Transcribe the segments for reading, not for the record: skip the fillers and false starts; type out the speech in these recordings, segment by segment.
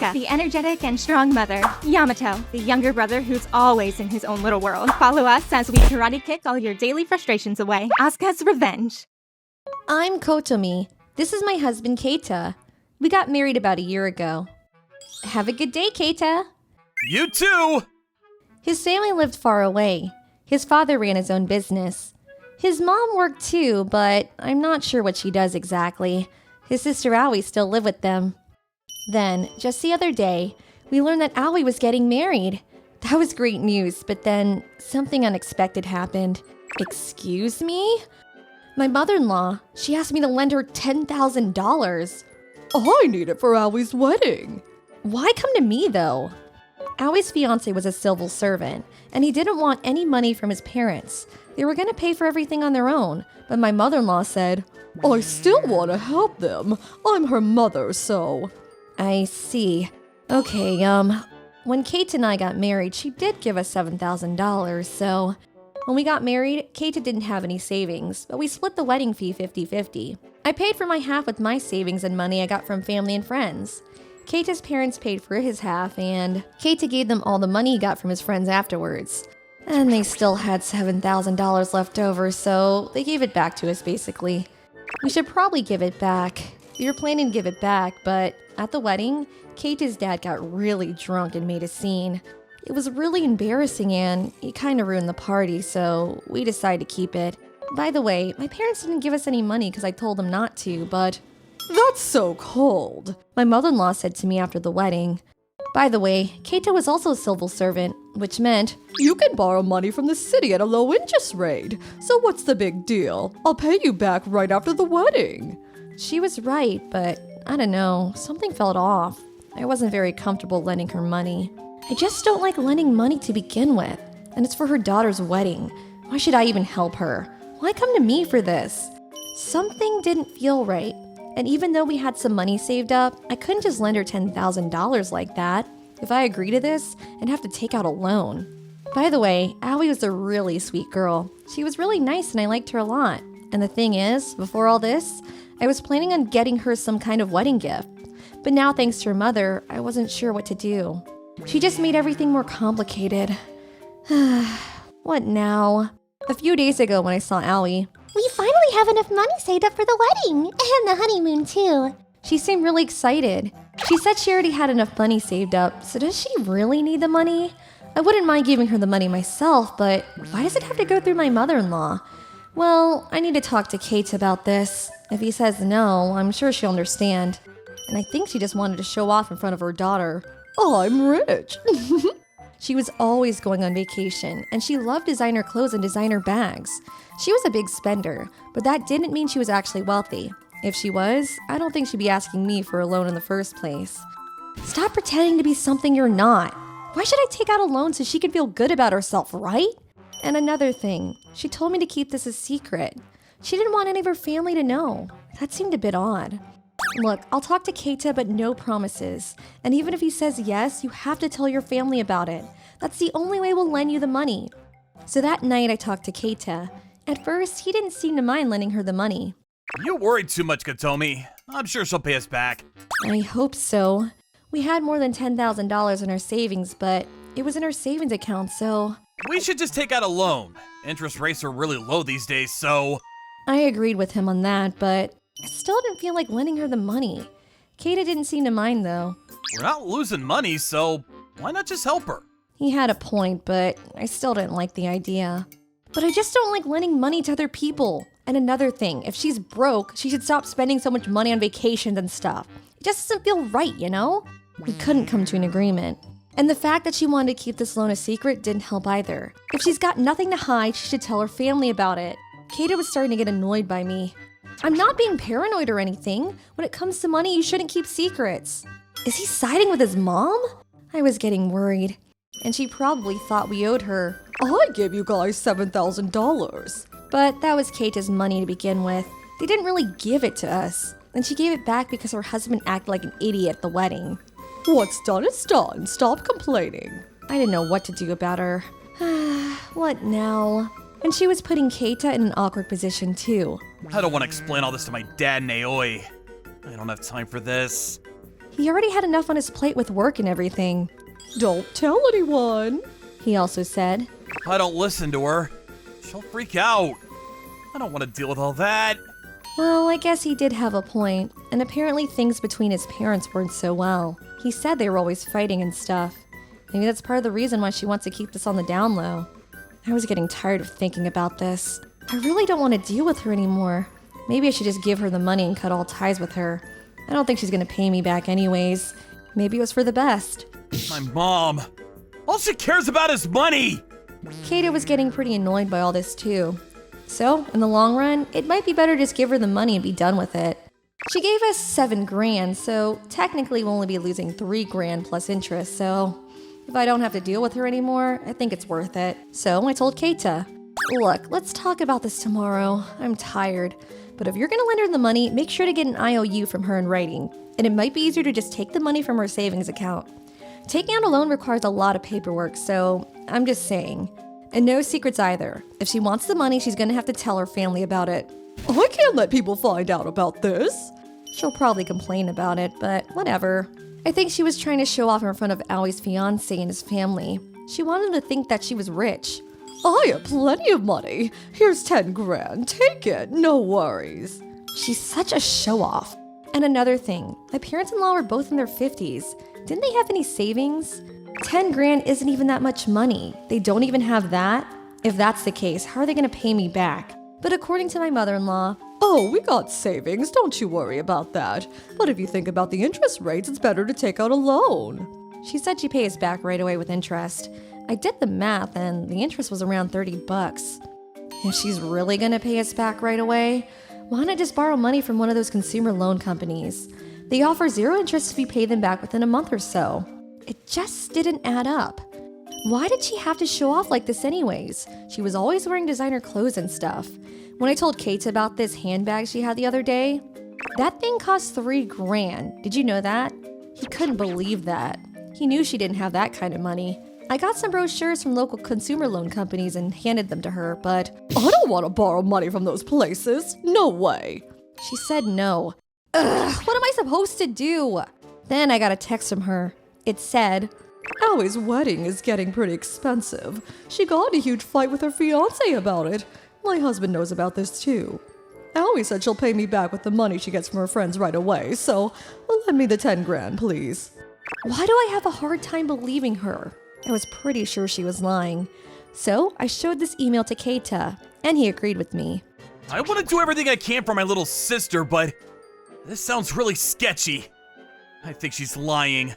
Asuka, the energetic and strong mother. Yamato, the younger brother who's always in his own little world. Follow us as we karate kick all your daily frustrations away. Asuka's Revenge. I'm Kotomi. This is my husband, Keita. We got married about a year ago. Have a good day, Keita. You too! His family lived far away. His father ran his own business. His mom worked too, but I'm not sure what she does exactly. His sister Aoi still lived with them. Then, just the other day, we learned that Aoi was getting married. That was great news, but then something unexpected happened. Excuse me? My mother-in-law, she asked me to lend her $10,000. I need it for Aoi's wedding. Why come to me, though? Aoi's fiance was a civil servant, and he didn't want any money from his parents. They were going to pay for everything on their own, but my mother-in-law said, I still want to help them. I'm her mother, so... I see. Okay, when Kate and I got married, she did give us $7,000, so... When we got married, Kate didn't have any savings, but we split the wedding fee 50-50. I paid for my half with my savings and money I got from family and friends. Kate's parents paid for his half, and Kate gave them all the money he got from his friends afterwards. And they still had $7,000 left over, so they gave it back to us, basically. We should probably give it back. We were planning to give it back, but at the wedding, Kate's dad got really drunk and made a scene. It was really embarrassing and it kind of ruined the party, so we decided to keep it. By the way, my parents didn't give us any money because I told them not to, but... That's so cold, my mother-in-law said to me after the wedding. By the way, Keita was also a civil servant, which meant... You can borrow money from the city at a low interest rate, so what's the big deal? I'll pay you back right after the wedding. She was right, but I don't know, something felt off. I wasn't very comfortable lending her money. I just don't like lending money to begin with, and it's for her daughter's wedding. Why should I even help her? Why come to me for this? Something didn't feel right, and even though we had some money saved up, I couldn't just lend her $10,000 like that. If I agree to this, I'd have to take out a loan. By the way, Aoi was a really sweet girl. She was really nice and I liked her a lot. And the thing is, before all this, I was planning on getting her some kind of wedding gift. But now, thanks to her mother, I wasn't sure what to do. She just made everything more complicated. What now? A few days ago when I saw Aoi, we finally have enough money saved up for the wedding, and the honeymoon too. She seemed really excited. She said she already had enough money saved up, so does she really need the money? I wouldn't mind giving her the money myself, but why does it have to go through my mother-in-law? Well, I need to talk to Kate about this. If he says no, I'm sure she'll understand. And I think she just wanted to show off in front of her daughter. I'm rich. She was always going on vacation, and she loved designer clothes and designer bags. She was a big spender, but that didn't mean she was actually wealthy. If she was, I don't think she'd be asking me for a loan in the first place. Stop pretending to be something you're not. Why should I take out a loan so she can feel good about herself, right? And another thing, she told me to keep this a secret. She didn't want any of her family to know. That seemed a bit odd. Look, I'll talk to Keita, but no promises. And even if he says yes, you have to tell your family about it. That's the only way we'll lend you the money. So that night I talked to Keita. At first, he didn't seem to mind lending her the money. You worried too much, Kotomi. I'm sure she'll pay us back. I hope so. We had more than $10,000 in our savings, but it was in our savings account, so... We should just take out a loan. Interest rates are really low these days, so... I agreed with him on that, but I still didn't feel like lending her the money. Keita didn't seem to mind, though. We're not losing money, so why not just help her? He had a point, but I still didn't like the idea. But I just don't like lending money to other people. And another thing, if she's broke, she should stop spending so much money on vacations and stuff. It just doesn't feel right, you know? We couldn't come to an agreement. And the fact that she wanted to keep this loan a secret didn't help either. If she's got nothing to hide, she should tell her family about it. Keita was starting to get annoyed by me. I'm not being paranoid or anything. When it comes to money, you shouldn't keep secrets. Is he siding with his mom? I was getting worried. And she probably thought we owed her. I gave you guys $7,000. But that was Keita's money to begin with. They didn't really give it to us. And she gave it back because her husband acted like an idiot at the wedding. What's done is done. Stop complaining. I didn't know what to do about her. What now? And she was putting Keita in an awkward position too. I don't want to explain all this to my dad and Aoi. I don't have time for this. He already had enough on his plate with work and everything. Don't tell anyone. He also said. I don't listen to her. She'll freak out. I don't want to deal with all that. Well, I guess he did have a point, and apparently things between his parents weren't so well. He said they were always fighting and stuff. Maybe that's part of the reason why she wants to keep this on the down low. I was getting tired of thinking about this. I really don't want to deal with her anymore. Maybe I should just give her the money and cut all ties with her. I don't think she's gonna pay me back anyways. Maybe it was for the best. My mom. All she cares about is money. Kato was getting pretty annoyed by all this too. So, in the long run, it might be better to just give her the money and be done with it. She gave us $7 grand, so technically we'll only be losing $3 grand plus interest, so if I don't have to deal with her anymore, I think it's worth it. So I told Keita, look, let's talk about this tomorrow. I'm tired, but if you're gonna lend her the money, make sure to get an IOU from her in writing, and it might be easier to just take the money from her savings account. Taking out a loan requires a lot of paperwork, so I'm just saying. And no secrets either. If she wants the money, she's gonna have to tell her family about it. I can't let people find out about this. She'll probably complain about it, but whatever. I think she was trying to show off in front of Aoi's fiancé and his family. She wanted him to think that she was rich. I have plenty of money. Here's 10 grand. Take it. No worries. She's such a show-off. And another thing, my parents-in-law were both in their 50s. Didn't they have any savings? 10 grand isn't even that much money. They don't even have that? If that's the case, how are they gonna pay me back? But according to my mother-in-law, Oh, we got savings. Don't you worry about that. But if you think about the interest rates, it's better to take out a loan. she said she'd pay us back right away with interest. I did the math and the interest was around $30. If she's really gonna pay us back right away, why not just borrow money from one of those consumer loan companies? They offer 0 interest if you pay them back within a month or so. It just didn't add up. Why did she have to show off like this anyways? She was always wearing designer clothes and stuff. When I told Kate about this handbag she had the other day, that thing cost $3 grand. Did you know that? He couldn't believe that. He knew she didn't have that kind of money. I got some brochures from local consumer loan companies and handed them to her, but I don't want to borrow money from those places. No way. she said no. Ugh, what am I supposed to do? Then I got a text from her. It said, Aoi's wedding is getting pretty expensive. She got in a huge fight with her fiancé about it. My husband knows about this too. Aoi said she'll pay me back with the money she gets from her friends right away, so lend me the 10 grand, please. why do I have a hard time believing her? I was pretty sure she was lying. So I showed this email to Keita, and he agreed with me. I want to do everything I can for my little sister, but this sounds really sketchy. I think she's lying.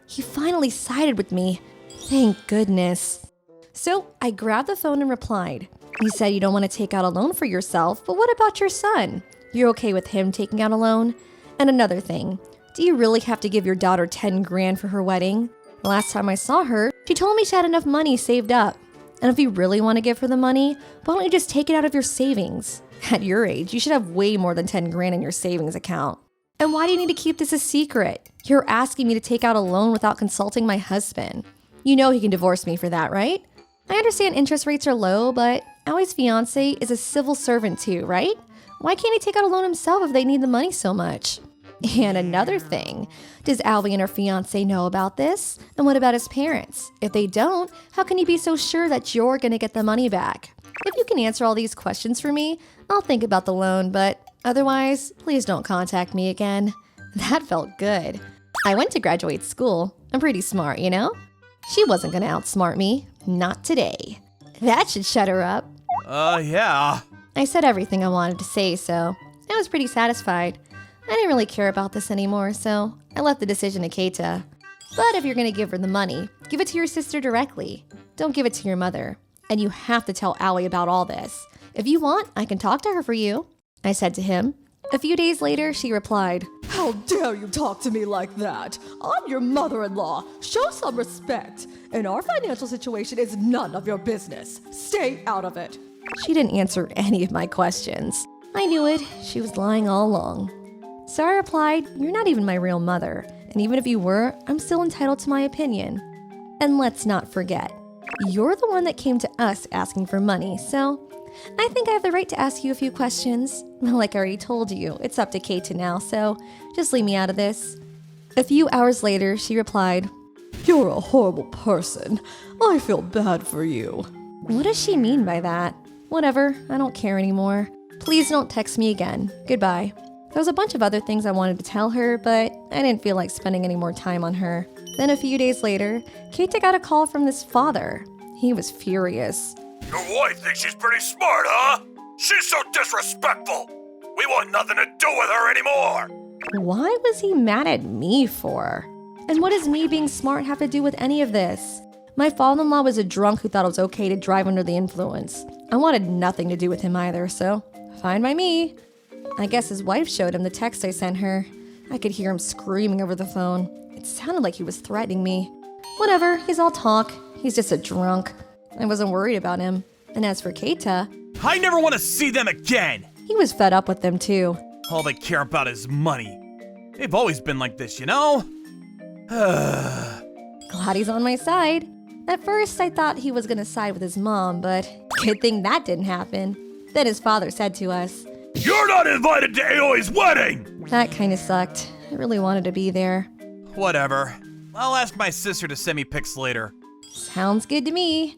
He finally sided with me. Thank goodness. So I grabbed the phone and replied. You said you don't want to take out a loan for yourself, but what about your son? You're okay with him taking out a loan? And another thing, do you really have to give your daughter 10 grand for her wedding? The last time I saw her, she told me she had enough money saved up. And if you really want to give her the money, why don't you just take it out of your savings? At your age, you should have way more than 10 grand in your savings account. And why do you need to keep this a secret? You're asking me to take out a loan without consulting my husband. You know he can divorce me for that, right? I understand interest rates are low, but Aoi's fiancé is a civil servant too, right? Why can't he take out a loan himself if they need the money so much? And another thing, does Aoi and her fiancé know about this? And what about his parents? If they don't, how can you be so sure that you're gonna get the money back? If you can answer all these questions for me, I'll think about the loan, but otherwise, please don't contact me again. That felt good. I went to graduate school. I'm pretty smart, you know? She wasn't gonna outsmart me. Not today. That should shut her up. Yeah. I said everything I wanted to say, so I was pretty satisfied. I didn't really care about this anymore, so I left the decision to Keita. But if you're gonna give her the money, give it to your sister directly. Don't give it to your mother. And you have to tell Aoi about all this. If you want, I can talk to her for you, I said to him. A few days later, she replied, How dare you talk to me like that? I'm your mother-in-law. Show some respect. And our financial situation is none of your business. Stay out of it. She didn't answer any of my questions. I knew it. She was lying all along. So I replied, You're not even my real mother. And even if you were, I'm still entitled to my opinion. And let's not forget, you're the one that came to us asking for money, so I think I have the right to ask you a few questions. Like I already told you, it's up to Keita now, so just leave me out of this. A few hours later, she replied, You're a horrible person. I feel bad for you. "What does she mean by that? Whatever, I don't care anymore. Please don't text me again. Goodbye." There was a bunch of other things I wanted to tell her, but I didn't feel like spending any more time on her. Then a few days later, Keita got a call from this father. He was furious. Your wife thinks she's pretty smart, huh? She's so disrespectful. We want nothing to do with her anymore. Why was he mad at me for? And what does me being smart have to do with any of this? My father-in-law was a drunk who thought it was okay to drive under the influence. I wanted nothing to do with him either, so fine by me. I guess his wife showed him the text I sent her. I could hear him screaming over the phone. It sounded like he was threatening me. Whatever, he's all talk. He's just a drunk. I wasn't worried about him. And as for Keita, I never want to see them again. he was fed up with them too. All they care about is money. They've always been like this, you know? Glad he's on my side. At first, I thought he was gonna side with his mom, but good thing that didn't happen. Then his father said to us, You're not invited to Aoi's wedding! that kinda sucked. I really wanted to be there. Whatever. I'll ask my sister to send me pics later. Sounds good to me.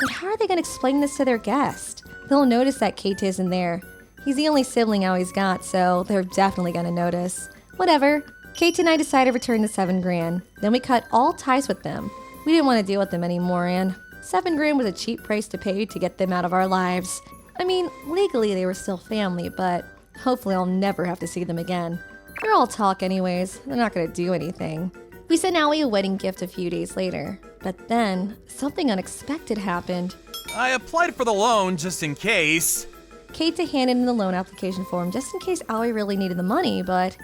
But how are they gonna explain this to their guest? They'll notice that Keita isn't there. He's the only sibling Aoi's got, so they're definitely gonna notice. Whatever. Keita and I decided to return the $7,000. Then we cut all ties with them. We didn't want to deal with them anymore, and $7,000 was a cheap price to pay to get them out of our lives. I mean, legally they were still family, but hopefully I'll never have to see them again. They're all talk anyways. They're not gonna do anything. We sent Aoi a wedding gift a few days later, but then something unexpected happened. I applied for the loan just in case. Keita handed in the loan application form just in case Aoi really needed the money, but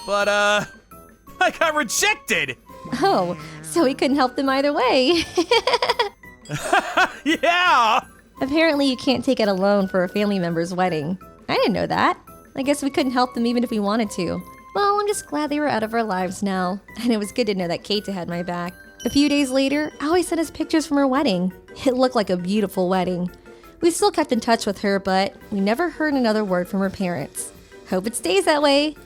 But, I got rejected! oh, so we couldn't help them either way. Yeah! Apparently you can't take out a loan for a family member's wedding. I didn't know that. I guess we couldn't help them even if we wanted to. Well, I'm just glad they were out of our lives now, and it was good to know that Keita had my back. A few days later, Aoi sent us pictures from her wedding. It looked like a beautiful wedding. We still kept in touch with her, but we never heard another word from her parents. Hope it stays that way.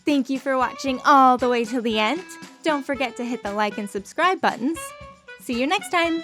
Thank you for watching all the way till the end. Don't forget to hit the like and subscribe buttons. See you next time!